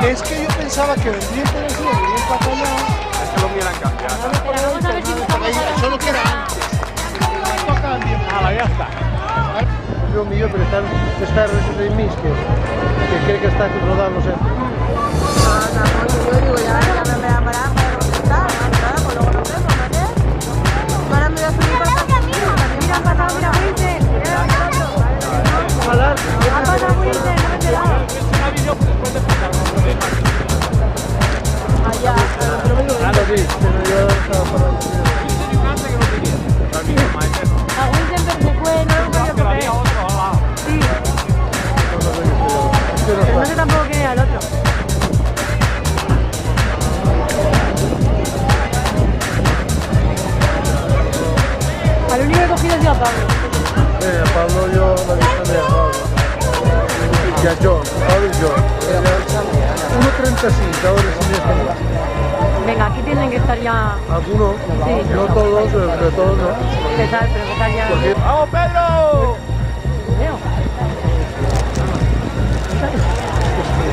Es que yo pensaba que vendría por eso, venía para acá. Es que lo hubieran cambiado. Vamos a ver si buscamos Solo que era antes. Esto cambia. Ya está. Lo millor per estar de mis que cree que está rodado, no sé. yo digo, ya me voy a parar para representar, pues luego nos vemos, ¿no? Ahora me voy a subir para acá. Mira, han pasado, mira, Wilson. Ojalá. Han pasado Wilson, no me he enterado. Allá, Claro, sí, pero yo estaba por ahí. a Wilson pero se fue, no lo encuentro por ahí. Sí, pero no sé tampoco quién era el otro. Al único que he cogido ha sido a Pablo. A Pablo yo la vista de Pablo. Y a John, Pablo y John. 1.35, ahora sí me está. Venga, aquí tienen que estar ya. Algunos, Sí. no todos, pero todos no. Empezar, pero empezar ya. Porque ¡Vamos, Pedro! Veo.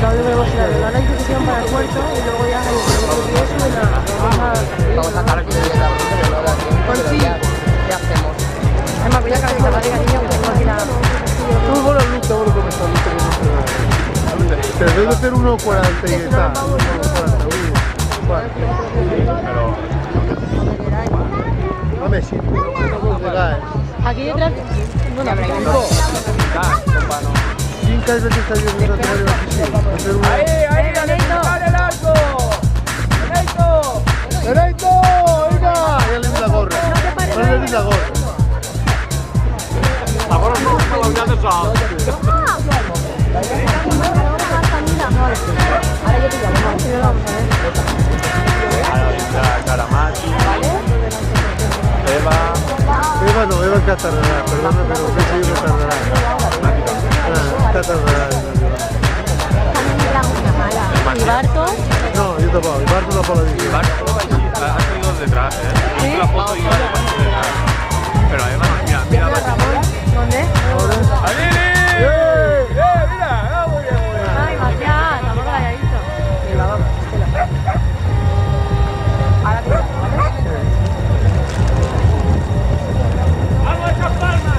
Claudio me va a tirar la disposición para el puerto y luego ya hay Vamos a sacar aquí de la Pues sí. ¿Qué hacemos? Es más, voy a cabeza la barriga, niño, que tengo aquí la. tú bueno, Luca, bueno, ¿cómo está Luca? Pero debe ser 1.40 y está. 1.40. Vabbè sì, dai. Aquí detrás. Bueno, habrá que Cinca es el que está viendo la tele aquí, sí. ¡Ahí, ahí! Venga, ¡Dale, Neito. dale el arco! ¡Neito! ¡Derecho! ¡Venga! Ya le di la gorra. No te pares. No le di la gorra. Ahora no lo voy a hacer. Ahora yo te llamo, vamos a ver. Ahora está Caramati, Eva, Eva no, Eva tardará, perdona, pero pensé que tardará. Tardará. ¿Y Barto? No, yo tampoco, Barco no puedo decir. ha salido detrás, ¿Sí? La foto y detrás. Pero además, mira, mira. ¿Dónde? ¡Alini! ¡Mira! Muy bien, muy bien. Ay, Maciá, tampoco la haya visto. Venga, vamos, ahora te llamo, ¿vale? ¡Vamos a echar palmas!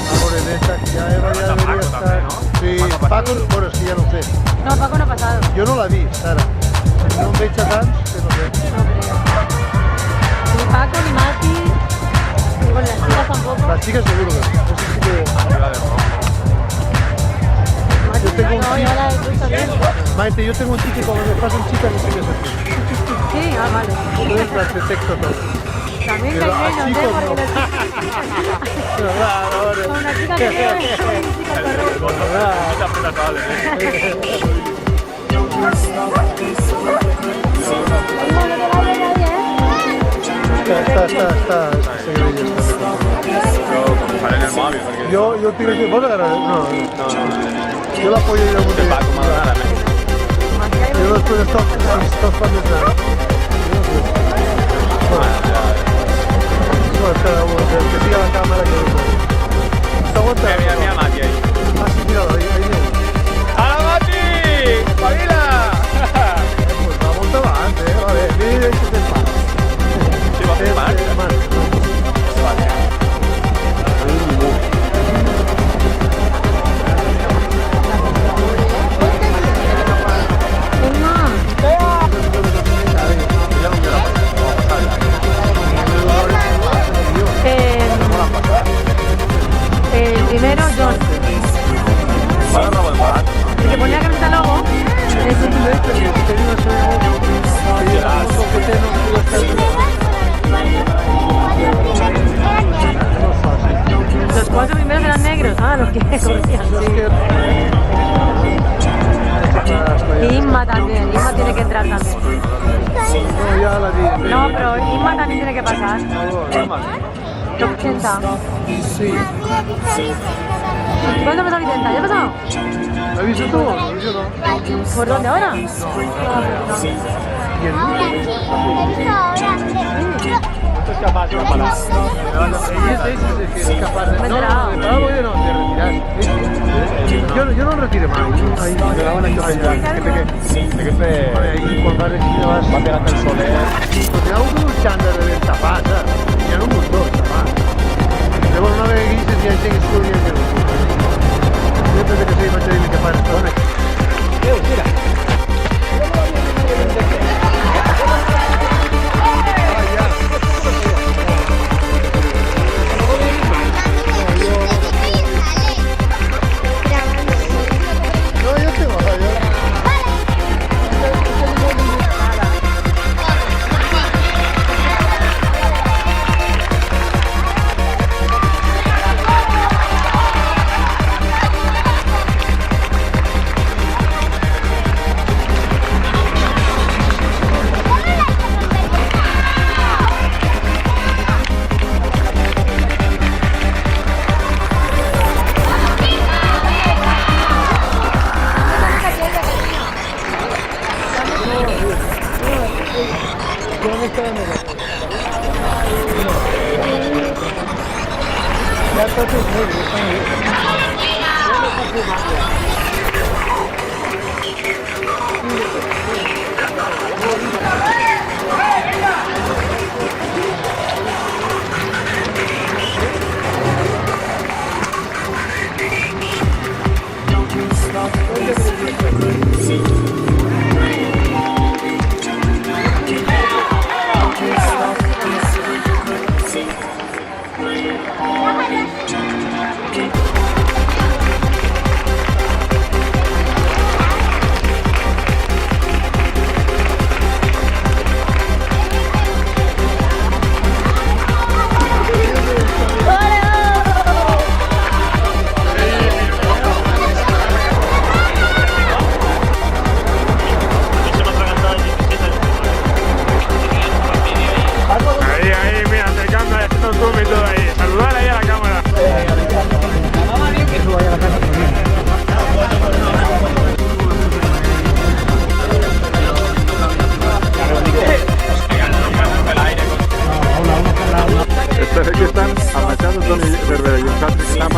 Ahora en esta, ya Eva ya debería estar. Sí, Paco, bueno, es que ya no sé. No, Paco no ha pasado. Yo no la vi, Sara. No em veig a tants que no sé. No creo. Ni Paco, ni Mati. Ni con las chicas tampoco. Las chicas seguro que no. Eso sí que... Arriba de rojo. Yo tengo un No, yo la he visto bien. Maite, yo tengo un chico y cuando me pasan chicas no sé qué hacer. Sí, ah, vale. Entonces las detecto todo. También Pero a hay menos, chicos porque no. los chicos... Pero claro, ahora. Con una chica que tiene una chica con Te apretas, chavales, Está. Sale en el móvil, porque... Yo tiro que vos agarrar. No. Yo la apoyo y la Te pago más nada, Yo después estos para detrás. No, cada uno, que siga la cámara que está aguanta. Mira, Mati ahí. Ah, sí, míralo, ahí viene. ¡Hala, Mati! ¡Espabila! Pues la monta va antes, vale. Mira, este es el palo. Sí, va a hacer mal. El primero, John. El que ponía camiseta logo. Los cuatro primeros eran negros, los que corrían. Y Inma también, Inma tiene que entrar también. No, ya la vi. No, pero Inma también tiene que pasar. Top 80. Sí. ¿Cuándo pasó Vicenta? ¿Ya ha pasado? ¿La has visto tú? Yo no. ¿Por dónde ahora? ¿Y el Esto es capaz de parar. Ella es de que es capaz de... Me he No, enterado. de parar voy de no, de retirar. No, yo non retire mai. Me la van a echar ya. De que fe... Quan vas així vas... Va pegant el soler. Hi ha un xandar de tapat, hi ha un muntó de tapat. Llavors una vegada guises ja enxegues tu i ja enxegues. Jo penso que sí, vaig a dir que fa estona. Mira. No, yo tengo, Estos aquí están apachados Toni Cervera y un Patrick que están